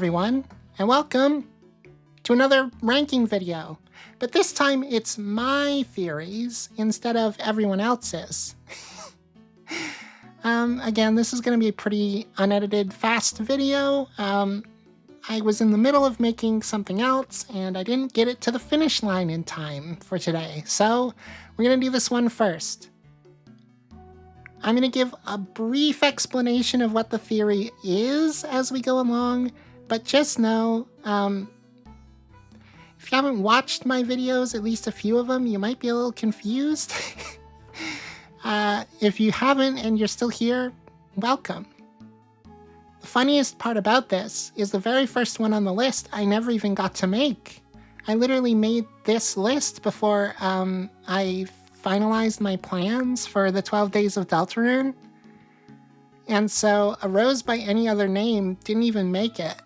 Everyone, and welcome to another ranking video. But this time it's my theories instead of everyone else's. Again, this is going to be a pretty unedited, fast video. I was in the middle of making something else, and I didn't get it to the finish line in time for today. So we're going to do this one first. I'm going to give a brief explanation of what the theory is as we go along, but just know, if you haven't watched my videos, at least a few of them, you might be a little confused. If you haven't and you're still here, welcome. The funniest part about this is the very first one on the list I never even got to make. I literally made this list before I finalized my plans for the 12 days of Deltarune. And so a rose by any other name didn't even make it.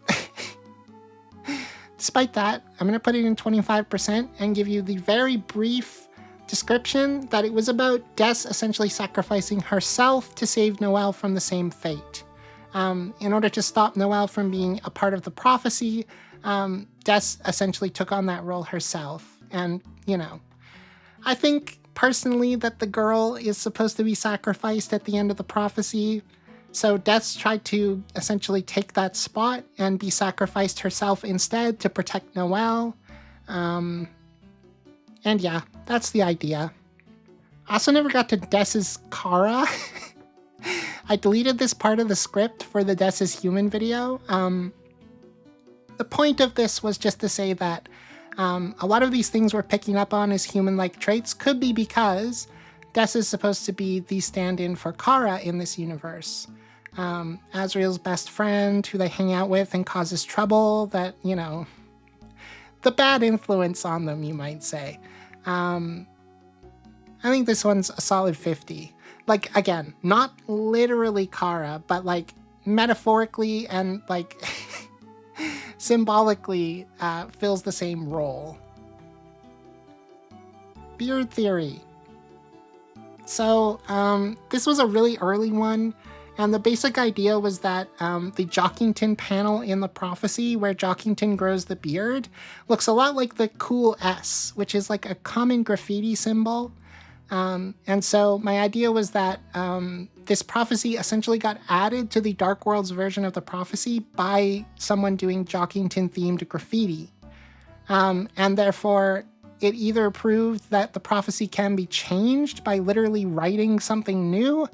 Despite that, I'm going to put it in 25% and give you the very brief description that it was about Des essentially sacrificing herself to save Noelle from the same fate. In order to stop Noelle from being a part of the prophecy, Des essentially took on that role herself. And, you know, I think personally that the girl is supposed to be sacrificed at the end of the prophecy. So Des tried to essentially take that spot and be sacrificed herself instead to protect Noelle. And yeah, that's the idea. I also never got to Des's Kara. I deleted this part of the script for the Des is Human video. The point of this was just to say that a lot of these things we're picking up on as human-like traits could be because Des is supposed to be the stand-in for Kara in this universe. Azriel's best friend, who they hang out with and causes trouble, that, you know, the bad influence on them, you might say. I think this one's a solid 50. Like, again, not literally Kara, but, like, metaphorically and, like, symbolically fills the same role. Beard theory. So, this was a really early one. And the basic idea was that the Jockington panel in the prophecy, where Jockington grows the beard, looks a lot like the cool S, which is like a common graffiti symbol. And so my idea was that this prophecy essentially got added to the Dark World's version of the prophecy by someone doing Jockington-themed graffiti. And therefore, it either proved that the prophecy can be changed by literally writing something new,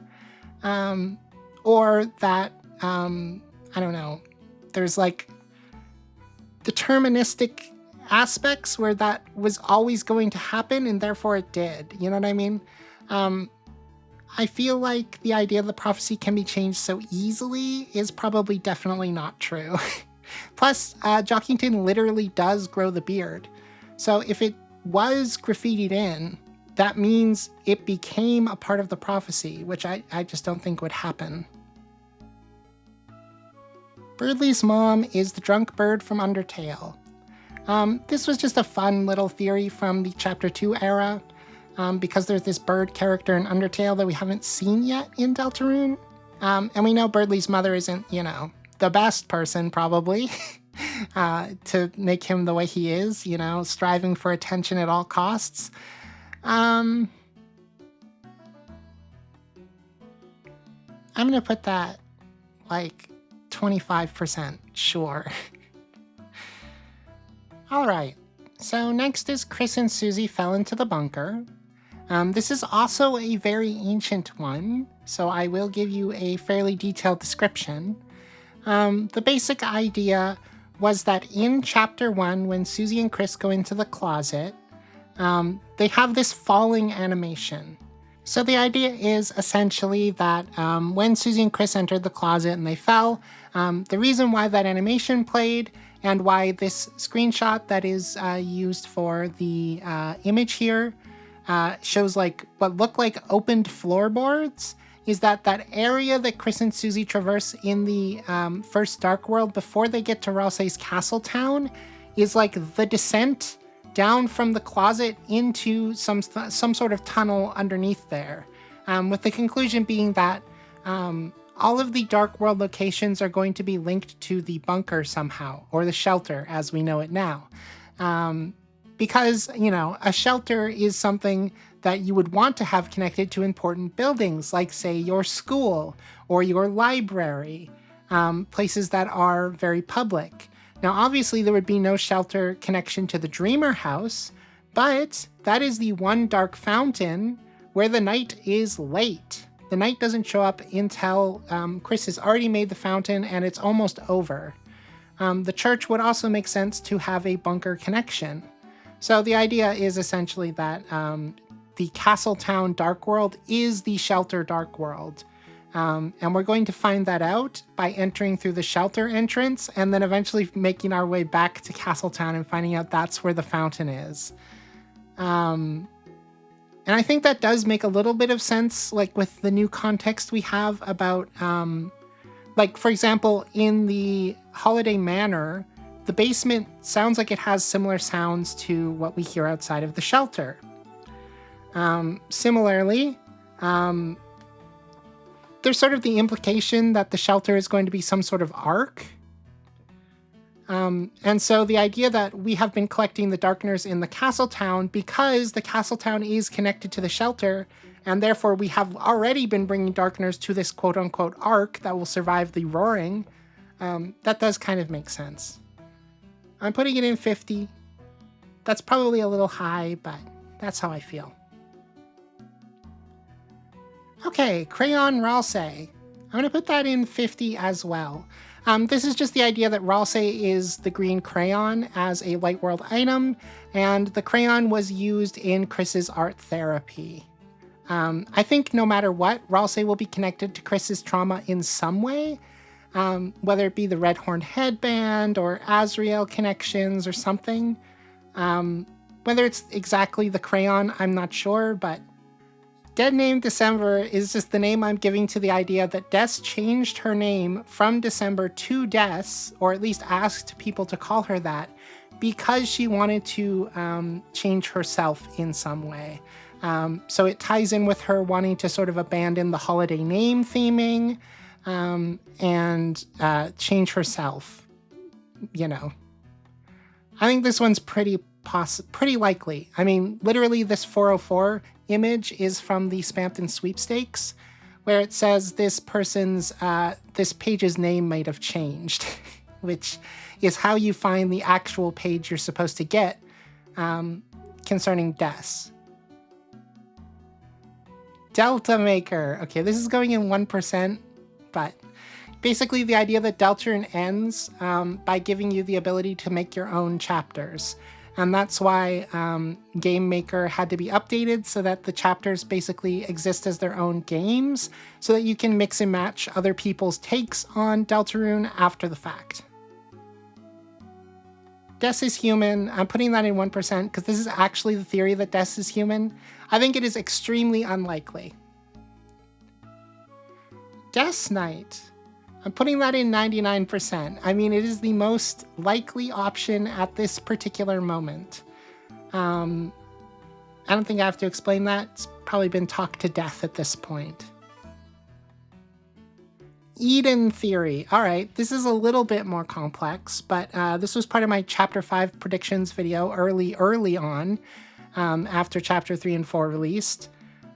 or that, I don't know, there's like deterministic aspects where that was always going to happen and therefore it did. You know what I mean? I feel like the idea of the prophecy can be changed so easily is probably definitely not true. Plus, Jockington literally does grow the beard. So if it was graffitied in, that means it became a part of the prophecy, which I just don't think would happen. Birdley's mom is the drunk bird from Undertale. This was just a fun little theory from the Chapter 2 era, because there's this bird character in Undertale that we haven't seen yet in Deltarune. And we know Birdley's mother isn't, you know, the best person, probably, to make him the way he is, you know, striving for attention at all costs. I'm gonna put that, like, 25% sure. Alright, so next is Chris and Susie fell into the bunker. This is also a very ancient one, so I will give you a fairly detailed description. The basic idea was that in Chapter 1, when Susie and Chris go into the closet, they have this falling animation. So the idea is essentially that when Susie and Chris entered the closet and they fell, the reason why that animation played and why this screenshot that is used for the image here shows like what look like opened floorboards is that area that Chris and Susie traverse in the first Dark World before they get to Ralsei's Castle Town is like the descent down from the closet into some sort of tunnel underneath there, with the conclusion being that all of the Dark World locations are going to be linked to the bunker somehow, or the shelter as we know it now. Because, a shelter is something that you would want to have connected to important buildings, like, say, your school or your library, places that are very public. Now, obviously, there would be no shelter connection to the Dreamer house, but that is the one dark fountain where the knight is late. The knight doesn't show up until Chris has already made the fountain and it's almost over. The church would also make sense to have a bunker connection. So the idea is essentially that the Castletown Dark World is the shelter Dark World. And we're going to find that out by entering through the shelter entrance and then eventually making our way back to Castletown and finding out that's where the fountain is. And I think that does make a little bit of sense, like with the new context we have about, like, for example, in the Holiday Manor, the basement sounds like it has similar sounds to what we hear outside of the shelter. Similarly, there's sort of the implication that the shelter is going to be some sort of ark. And so the idea that we have been collecting the Darkners in the Castletown because the Castletown is connected to the shelter, and therefore we have already been bringing Darkners to this quote-unquote ark that will survive the roaring, that does kind of make sense. I'm putting it in 50. That's probably a little high, but that's how I feel. Okay, Crayon Ralsei. I'm going to put that in 50 as well. This is just the idea that Ralsei is the green crayon as a Light World item, and the crayon was used in Chris's art therapy. I think no matter what, Ralsei will be connected to Chris's trauma in some way, whether it be the red horned headband or Azrael connections or something. Whether it's exactly the crayon, I'm not sure, but Dead Name December is just the name I'm giving to the idea that Des changed her name from December to Des, or at least asked people to call her that, because she wanted to change herself in some way. So it ties in with her wanting to sort of abandon the holiday name theming and change herself, I think this one's pretty likely. I mean, literally this 404 image is from the Spampton sweepstakes, where it says this page's name might have changed, which is how you find the actual page you're supposed to get concerning Des. Delta Maker. Okay, this is going in 1%, but basically the idea that Deltarune ends by giving you the ability to make your own chapters. And that's why Game Maker had to be updated so that the chapters basically exist as their own games so that you can mix and match other people's takes on Deltarune after the fact. Des is human. I'm putting that in 1% because this is actually the theory that Des is human. I think it is extremely unlikely. Death Knight. I'm putting that in 99%. I mean, it is the most likely option at this particular moment. I don't think I have to explain that. It's probably been talked to death at this point. Eden Theory. All right, this is a little bit more complex, but this was part of my Chapter 5 predictions video early on, after Chapter 3 and 4 released.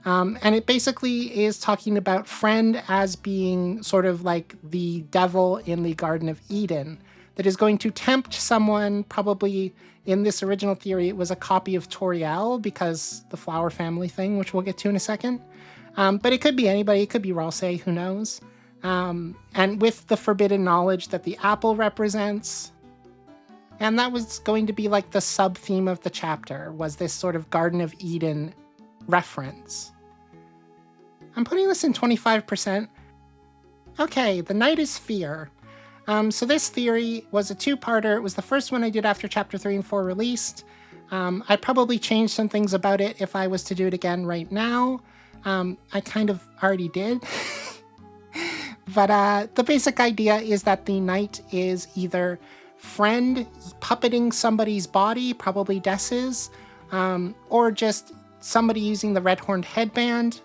And it basically is talking about Friend as being sort of like the devil in the Garden of Eden that is going to tempt someone. Probably in this original theory, it was a copy of Toriel because the flower family thing, which we'll get to in a second. But it could be anybody. It could be Ralsei, who knows? And with the forbidden knowledge that the apple represents. And that was going to be like the sub-theme of the chapter, was this sort of Garden of Eden reference. I'm putting this in 25%. Okay, The Night is Fear. So this theory was a two-parter. It was the first one I did after Chapter 3 and 4 released. I'd probably change some things about it if I was to do it again right now. I kind of already did. But the basic idea is that the night is either Friend puppeting somebody's body, probably Des's, or just somebody using the red horned headband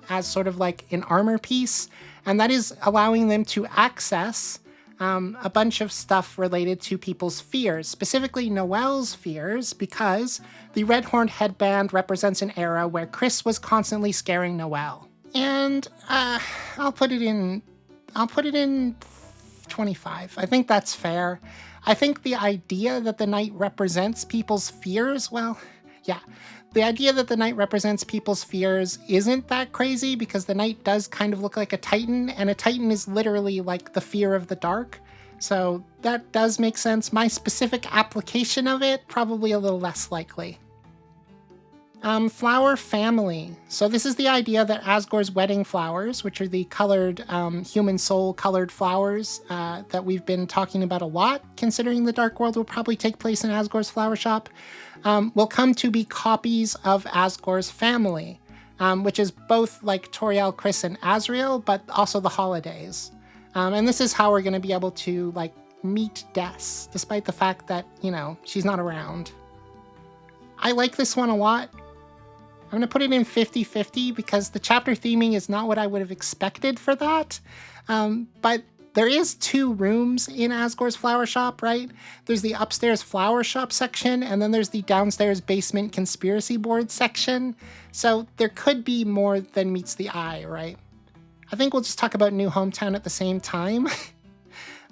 as sort of like an armor piece, and that is allowing them to access a bunch of stuff related to people's fears, specifically Noelle's fears, because the red horned headband represents an era where Chris was constantly scaring Noelle. And I'll put it in 25. I think that's fair. I think the idea that the knight represents people's fears, well, yeah. The idea that the knight represents people's fears isn't that crazy because the knight does kind of look like a titan, and a titan is literally like the fear of the dark. So that does make sense. My specific application of it, probably a little less likely. Flower family. So this is the idea that Asgore's wedding flowers, which are the colored, human soul colored flowers that we've been talking about a lot, considering the Dark World will probably take place in Asgore's flower shop, will come to be copies of Asgore's family, which is both like Toriel, Chris, and Azriel, but also the holidays. And this is how we're going to be able to like meet Des, despite the fact that, you know, she's not around. I like this one a lot. I'm going to put it in 50-50 because the chapter theming is not what I would have expected for that. But there is 2 rooms in Asgore's flower shop, right? There's the upstairs flower shop section, and then there's the downstairs basement conspiracy board section. So there could be more than meets the eye, right? I think we'll just talk about New Hometown at the same time.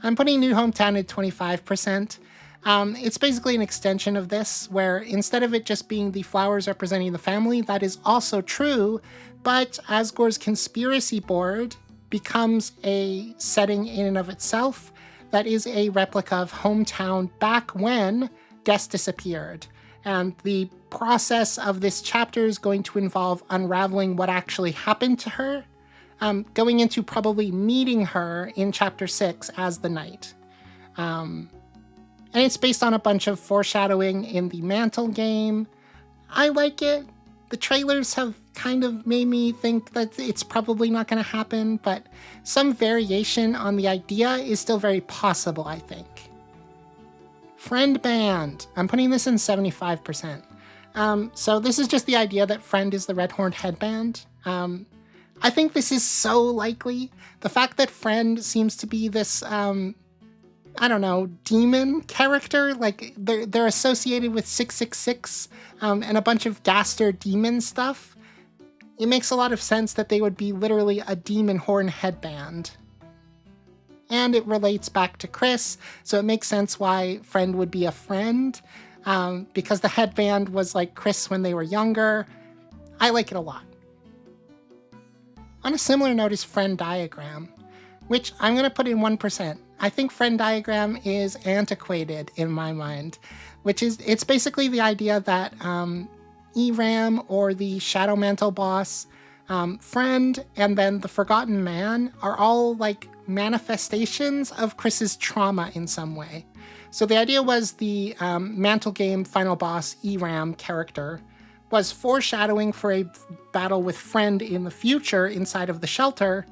I'm putting New Hometown at 25%. It's basically an extension of this, where instead of it just being the flowers representing the family, that is also true, but Asgore's conspiracy board becomes a setting in and of itself that is a replica of Hometown back when Des disappeared. And the process of this chapter is going to involve unraveling what actually happened to her, going into probably meeting her in chapter 6 as the knight. And it's based on a bunch of foreshadowing in the Mantle game. I like it. The trailers have kind of made me think that it's probably not going to happen, but some variation on the idea is still very possible, I think. Friend band. I'm putting this in 75%. So this is just the idea that Friend is the red-horned headband. I think this is so likely. The fact that Friend seems to be this... I don't know, demon character, like they're associated with 666 and a bunch of Gaster demon stuff. It makes a lot of sense that they would be literally a demon horn headband. And it relates back to Chris, so it makes sense why Friend would be a friend, because the headband was like Chris when they were younger. I like it a lot. On a similar note is Friend diagram, which I'm going to put in 1%. I think Friend diagram is antiquated in my mind, which is, it's basically the idea that Eram or the Shadow Mantle boss, Friend, and then the Forgotten Man are all like manifestations of Chris's trauma in some way. So the idea was the Mantle game final boss Eram character was foreshadowing for a battle with Friend in the future inside of the shelter.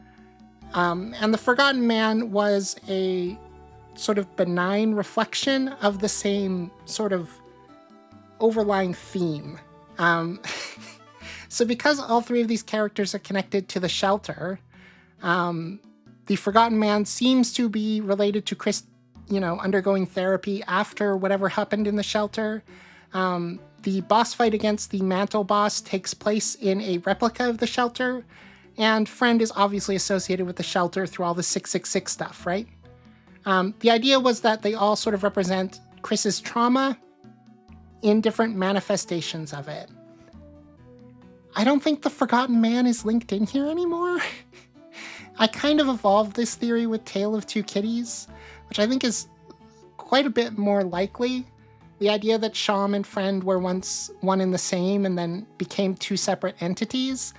And the Forgotten Man was a sort of benign reflection of the same sort of overlying theme. So because all 3 of these characters are connected to the shelter, the Forgotten Man seems to be related to Chris, you know, undergoing therapy after whatever happened in the shelter. The boss fight against the Mantle boss takes place in a replica of the shelter, and Friend is obviously associated with the shelter through all the 666 stuff, right? The idea was that they all sort of represent Chris's trauma in different manifestations of it. I don't think the Forgotten Man is linked in here anymore. I kind of evolved this theory with Tale of Two Kitties, which I think is quite a bit more likely. The idea that Sham and Friend were once one and the same and then became 2 separate entities.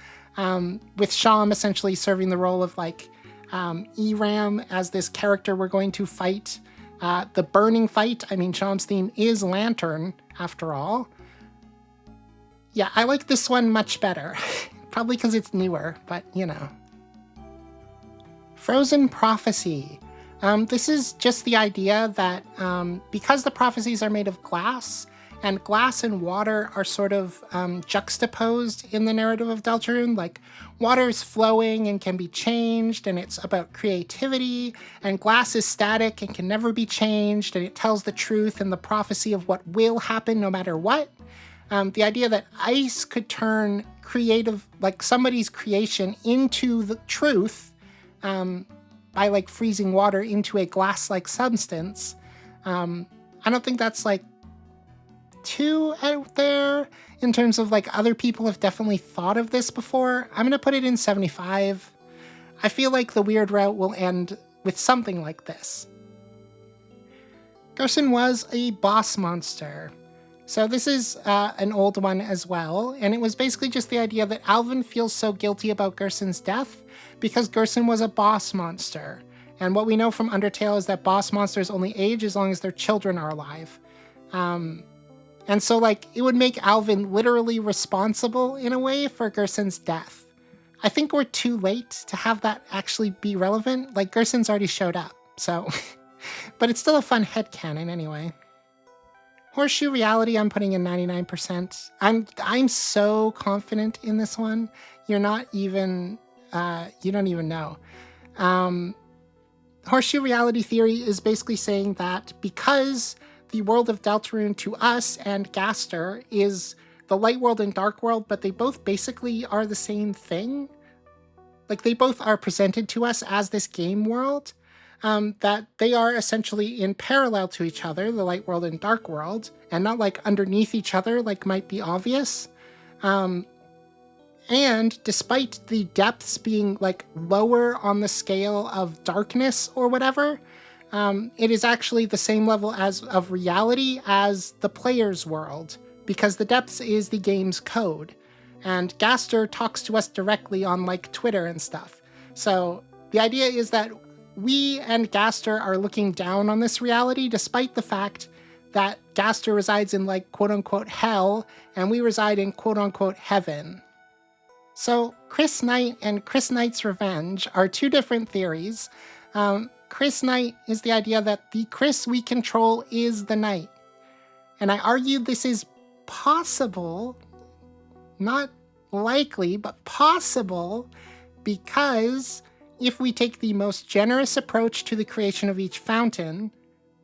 With Sham essentially serving the role of like Eram as this character we're going to fight. The burning fight, I mean, Sham's theme is Lantern, after all. Yeah, I like this one much better. Probably because it's newer, but you know. Frozen Prophecy. This is just the idea that because the prophecies are made of glass, and glass and water are sort of juxtaposed in the narrative of Deltarune. Like, water is flowing and can be changed, and it's about creativity, and glass is static and can never be changed, and it tells the truth and the prophecy of what will happen no matter what. The idea that ice could turn creative, like somebody's creation, into the truth by like freezing water into a glass-like substance. I don't think that's like too out there in terms of like other people have definitely thought of this before. I'm going to put it in 75. I feel like the weird route will end with something like this. Gerson was a boss monster. So this is an old one as well, and it was basically just the idea that Alvin feels so guilty about Gerson's death because Gerson was a boss monster. And what we know from Undertale is that boss monsters only age as long as their children are alive. And so, like, it would make Alvin literally responsible, in a way, for Gerson's death. I think we're too late to have that actually be relevant. Like, Gerson's already showed up, so... but it's still a fun headcanon anyway. Horseshoe reality, I'm putting in 99%. I'm so confident in this one. You're not even... you don't even know. Horseshoe reality theory is basically saying that because the world of Deltarune to us and Gaster is the light world and dark world, but they both basically are the same thing. Like, they both are presented to us as this game world, that they are essentially in parallel to each other, the light world and dark world, and not like underneath each other like might be obvious. And despite the depths being like lower on the scale of darkness or whatever, it is actually the same level of reality as the player's world, because the depths is the game's code. And Gaster talks to us directly on like Twitter and stuff. So the idea is that we and Gaster are looking down on this reality, despite the fact that Gaster resides in like quote-unquote hell, and we reside in quote-unquote heaven. So Chris Knight and Chris Knight's Revenge are two different theories. Chris Knight is the idea that the Chris we control is the Knight. And I argued this is possible, not likely, but possible, because if we take the most generous approach to the creation of each fountain,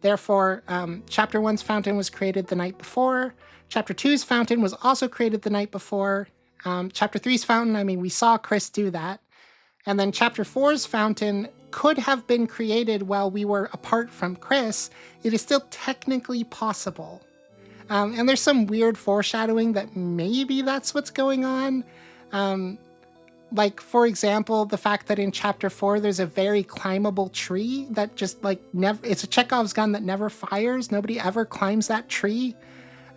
therefore, Chapter 1's fountain was created the night before, Chapter 2's fountain was also created the night before, Chapter 3's fountain, I mean, we saw Chris do that, and then Chapter 4's fountain could have been created while we were apart from Chris. It is still technically possible. And there's some weird foreshadowing that maybe that's what's going on. Like, for example, the fact that in Chapter 4 there's a very climbable tree that just, like, never... It's a Chekhov's gun that never fires. Nobody ever climbs that tree.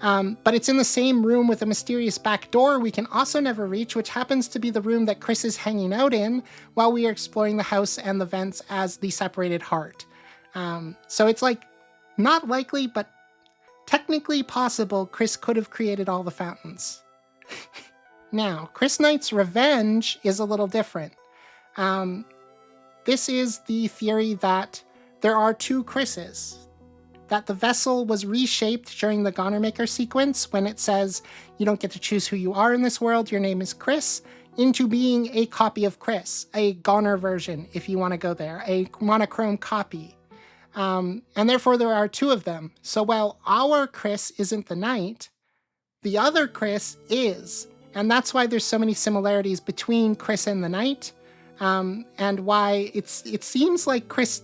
But it's in the same room with a mysterious back door we can also never reach, which happens to be the room that Chris is hanging out in while we are exploring the house and the vents as the separated heart. So it's, like, not likely, but technically possible Chris could have created all the fountains. Now, Chris Knight's Revenge is a little different. This is the theory that there are two Chris's. That the vessel was reshaped during the Gonermaker sequence when it says, you don't get to choose who you are in this world, your name is Chris, into being a copy of Chris, a Goner version, if you want to go there, a monochrome copy. And therefore there are two of them. So while our Chris isn't the Knight, the other Chris is. And that's why there's so many similarities between Chris and the Knight, and why it seems like Chris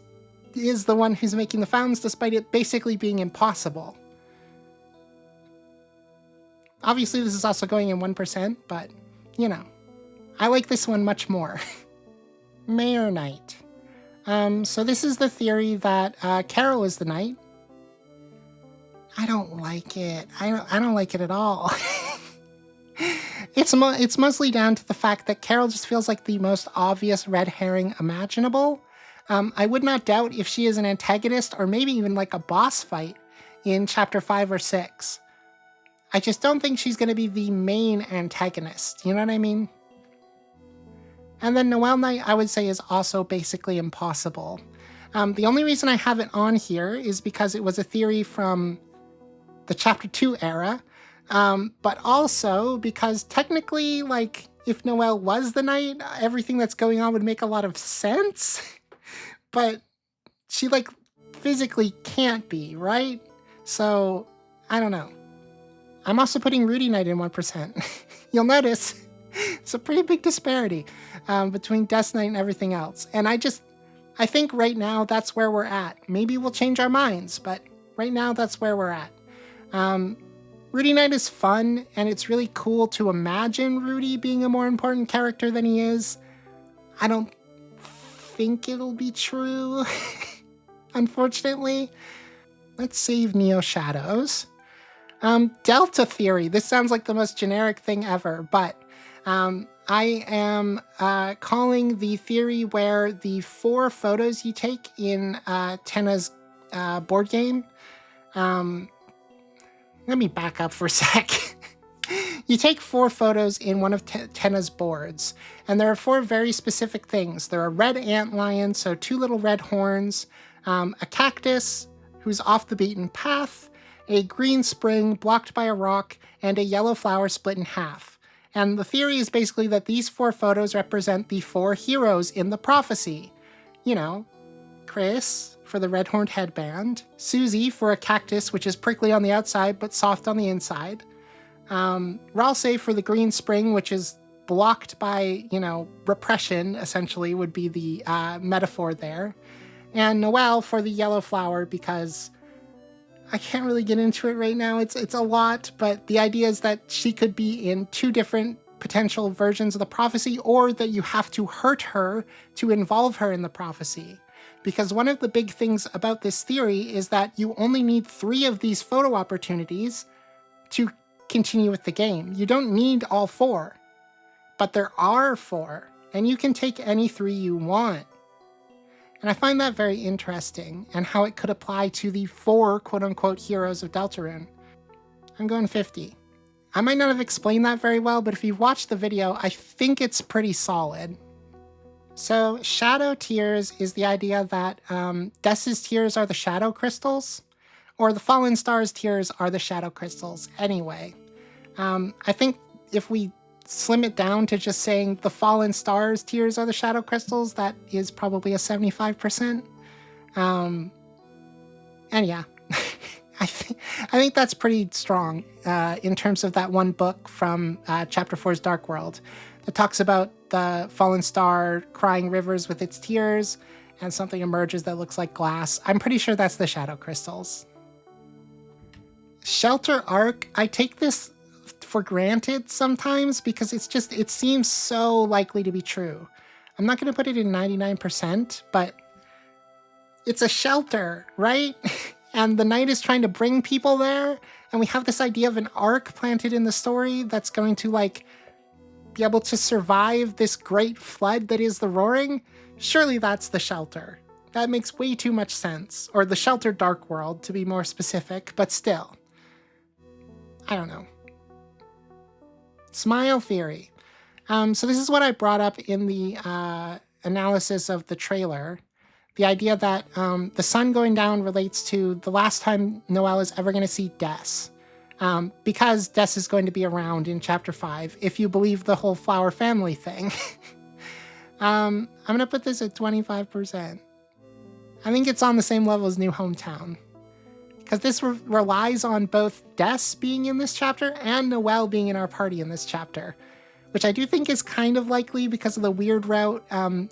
is the one who's making the fountains, despite it basically being impossible. Obviously, this is also going in 1%, but, you know, I like this one much more. Mayor Knight. So this is the theory that Carol is the Knight. I don't like it. I don't like it at all. It's mostly down to the fact that Carol just feels like the most obvious red herring imaginable. I would not doubt if she is an antagonist or maybe even like a boss fight in Chapter 5 or 6. I just don't think she's going to be the main antagonist, you know what I mean? And then Noelle Knight, I would say, is also basically impossible. The only reason I have it on here is because it was a theory from the Chapter 2 era, but also because technically, like, if Noelle was the knight, everything that's going on would make a lot of sense, but she, like, physically can't be, right? So, I don't know. I'm also putting Rudy Knight in 1%. You'll notice it's a pretty big disparity between Death Knight and everything else. And I think right now that's where we're at. Maybe we'll change our minds, but right now that's where we're at. Rudy Knight is fun, and it's really cool to imagine Rudy being a more important character than he is. I don't think it'll be true, unfortunately. Let's save Neo Shadows. Delta theory. This sounds like the most generic thing ever, but I am calling the theory where the 4 photos you take in Tenna's board game. Let me back up for a sec. You take 4 photos in one of Tenna's boards, and there are 4 very specific things. There are red antlion, so 2 little red horns, a cactus who's off the beaten path, a green spring blocked by a rock, and a yellow flower split in half. And the theory is basically that these 4 photos represent the 4 heroes in the prophecy. You know, Chris for the red-horned headband, Susie for a cactus which is prickly on the outside but soft on the inside, Ralsei for the green spring which is blocked by, you know, repression, essentially, would be the metaphor there, and Noelle for the yellow flower because I can't really get into it right now. It's a lot, but the idea is that she could be in 2 different potential versions of the prophecy, or that you have to hurt her to involve her in the prophecy. Because one of the big things about this theory is that you only need 3 of these photo opportunities to continue with the game. You don't need all 4, but there are 4, and you can take any 3 you want. And I find that very interesting, and how it could apply to the 4 quote-unquote heroes of Deltarune. I'm going 50. I might not have explained that very well, but if you've watched the video, I think it's pretty solid. So shadow tears is the idea that Death's tears are the shadow crystals, or the fallen star's tears are the shadow crystals anyway. I think if we slim it down to just saying the fallen star's tears are the shadow crystals, that is probably a 75%. And yeah, I think that's pretty strong in terms of that one book from Chapter 4's Dark World that talks about the fallen star crying rivers with its tears, and something emerges that looks like glass. I'm pretty sure that's the shadow crystals. Shelter arc, I take this for granted sometimes because it seems so likely to be true. I'm not going to put it in 99%, but it's a shelter, right? And the knight is trying to bring people there, and we have this idea of an arc planted in the story that's going to, like, be able to survive this great flood that is the Roaring. Surely that's the shelter. That makes way too much sense. Or the Shelter Dark World, to be more specific, but still. I don't know. Smile theory. So this is what I brought up in the analysis of the trailer. The idea that the sun going down relates to the last time Noelle is ever going to see Des. Because Des is going to be around in Chapter 5, if you believe the whole flower family thing. I'm going to put this at 25%. I think it's on the same level as New Hometown. Because this relies on both Des being in this chapter and Noelle being in our party in this chapter. Which I do think is kind of likely because of the weird route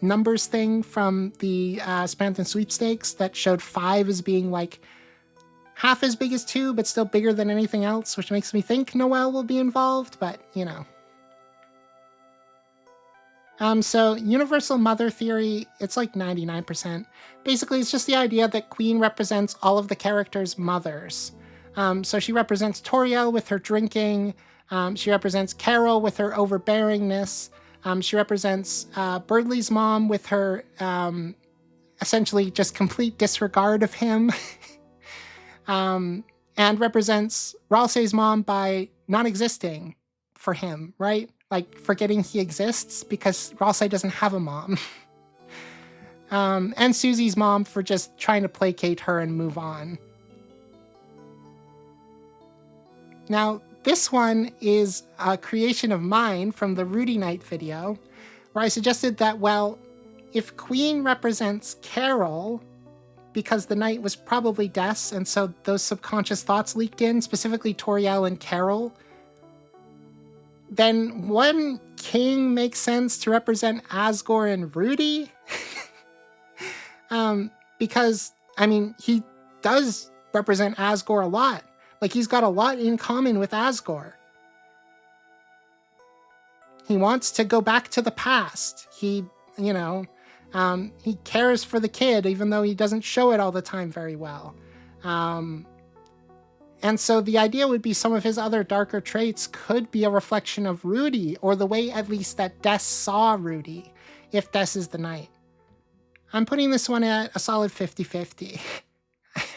numbers thing from the Spanthan sweepstakes that showed 5 as being like half as big as 2, but still bigger than anything else, which makes me think Noelle will be involved, but you know. So Universal Mother Theory, it's like 99%. Basically, it's just the idea that Queen represents all of the characters' mothers. So she represents Toriel with her drinking. She represents Carol with her overbearingness. She represents Birdley's mom with her essentially just complete disregard of him. And represents Ralsei's mom by non-existing for him, right? Like forgetting he exists because Ralsei doesn't have a mom. And Susie's mom for just trying to placate her and move on. Now, this one is a creation of mine from the Rudy Night video, where I suggested that, well, if Queen represents Carol, because the night was probably Des, and so those subconscious thoughts leaked in, specifically Toriel and Carol, then one king makes sense to represent Asgore and Rudy. Because, I mean, he does represent Asgore a lot. Like, he's got a lot in common with Asgore. He wants to go back to the past. He, he cares for the kid, even though he doesn't show it all the time very well. And so the idea would be some of his other darker traits could be a reflection of Rudy, or the way at least that Des saw Rudy, if Des is the knight. I'm putting this one at a solid 50-50.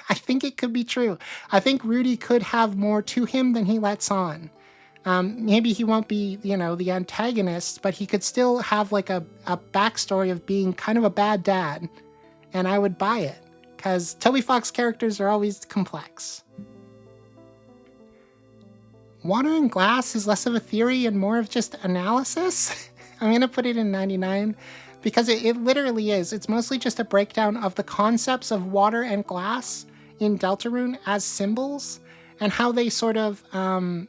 I think it could be true. I think Rudy could have more to him than he lets on. Maybe he won't be, the antagonist, but he could still have like a backstory of being kind of a bad dad. And I would buy it, because Toby Fox characters are always complex. Water and glass is less of a theory and more of just analysis. I'm going to put it in 99 because it literally is. It's mostly just a breakdown of the concepts of water and glass in Deltarune as symbols, and how they sort of, I don't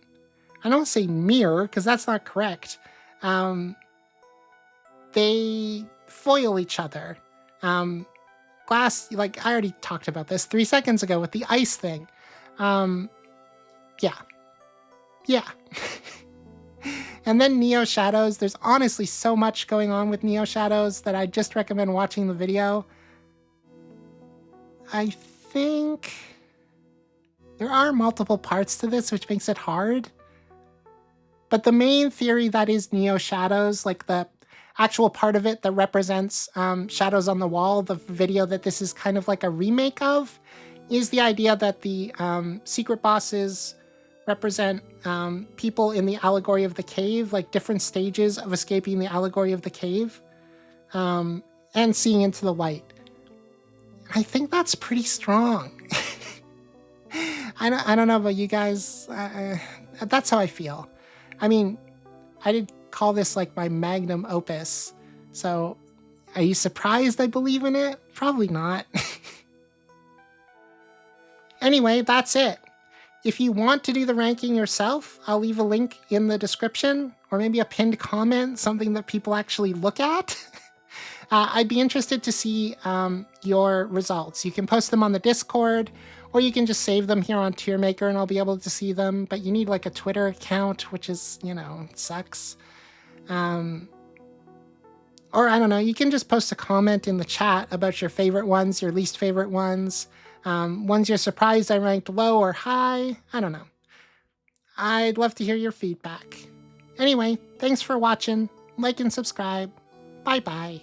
want to say mirror, because that's not correct. They foil each other. Glass, like I already talked about this 3 seconds ago with the ice thing. Yeah. And then Neo Shadows. There's honestly so much going on with Neo Shadows that I just recommend watching the video. I think there are multiple parts to this, which makes it hard. But the main theory that is Neo Shadows, like the actual part of it that represents Shadows on the Wall, the video that this is kind of like a remake of, is the idea that the secret bosses represent people in the allegory of the cave, like different stages of escaping the allegory of the cave, and seeing into the light. I think that's pretty strong. I don't know about you guys. That's how I feel. I mean, I did call this like my magnum opus. So are you surprised I believe in it? Probably not. Anyway, that's it. If you want to do the ranking yourself, I'll leave a link in the description, or maybe a pinned comment, something that people actually look at. I'd be interested to see your results. You can post them on the Discord, or you can just save them here on Tiermaker and I'll be able to see them. But you need like a Twitter account, which is, sucks. Or I don't know, you can just post a comment in the chat about your favorite ones, your least favorite ones. Ones you're surprised I ranked low or high. I don't know. I'd love to hear your feedback. Anyway, thanks for watching. Like and subscribe. Bye-bye.